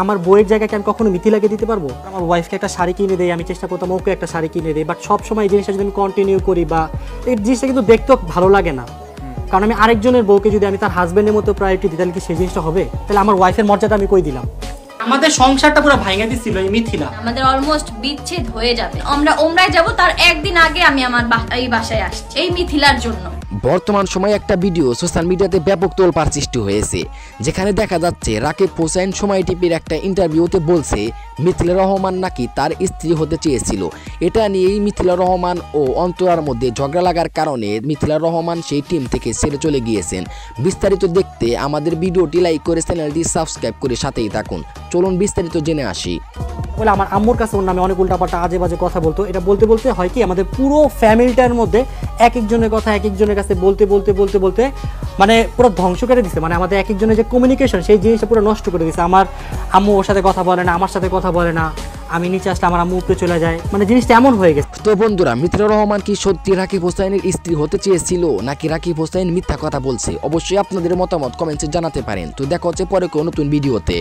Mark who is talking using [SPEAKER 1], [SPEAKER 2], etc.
[SPEAKER 1] আমার বইয়ের জায়গায় আমি কখনো মিথিলাকে দিতে পারবো? আমার ওয়াইফকে একটা শাড়ি কিনে দেয়, আমি চেষ্টা করতাম ওকে একটা শাড়ি কিনে দেয়, বাট সবসময় এই জিনিসটা যদি আমি কন্টিনিউ করি বা এই জিনিসটা কিন্তু দেখতেও ভালো লাগে না। কারণ আমি আরেকজনের বউকে যদি আমি তার হাজবেন্ডের মতো প্রায়োরিটি দিই, তাহলে কি সেই জিনিসটা হবে? তাহলে আমার ওয়াইফের মর্যাদা আমি কই দিলাম? আমাদের সংসারটা পুরো ভাঙিয়ে দিচ্ছিল এই মিথিলা।
[SPEAKER 2] আমাদের অলমোস্ট বিচ্ছেদ হয়ে যাবে, আমরা ওমরায় যাব, তার একদিন আগে আমি আমার এই বাসায় আসছি এই মিথিলার জন্য।
[SPEAKER 3] বর্তমান সময়ে একটা ভিডিও সোশ্যাল মিডিয়াতে ব্যাপক তোলপাড় সৃষ্টি হয়েছে, যেখানে দেখা যাচ্ছে রাকিব হোসেন সময় টিভির একটা ইন্টারভিউতে বলছে মিথিলা রহমান নাকি তার স্ত্রী হতে চেয়েছিল। এটা নিয়েই মিথিলা রহমান ও অন্তরার মধ্যে ঝগড়া লাগার কারণে মিথিলা রহমান সেই টিম থেকে ছেড়ে চলে গিয়েছেন। বিস্তারিত দেখতে আমাদের ভিডিওটি লাইক করে চ্যানেলটি সাবস্ক্রাইব করে সাথেই থাকুন। চলুন বিস্তারিত জেনে আসি।
[SPEAKER 1] বলে আমার আম্মুর কাছে ওর নামে অনেক উল্টাপাল্টা আজে বাজে কথা বলতো। এটা বলতে বলতে হয় কি, আমাদের পুরো ফ্যামিলিটার মধ্যে এক একজনের কথা এক একজনের কাছে বলতে বলতে বলতে বলতে মানে পুরো ধ্বংস করে দিচ্ছে। মানে আমাদের এক একজনের যে কমিউনিকেশন, সেই জিনিসটা পুরো নষ্ট করে দিচ্ছে। আমার আম্মু ওর সাথে কথা বলে না, আমার সাথে কথা বলে না, আমি নিচে আসলে আমার আম্মু উপরে চলে যায়, মানে জিনিসটা এমন হয়ে গেছে।
[SPEAKER 3] তো বন্ধুরা, মিথিলা রহমান কি সত্যি রাকিব হোসেনের স্ত্রী হতে চেয়েছিল নাকি রাকিব হোসেন মিথ্যা কথা বলছে? অবশ্যই আপনাদের মতামত কমেন্টে জানাতে পারেন। তো দেখা হচ্ছে পরে কোনো নতুন ভিডিওতে।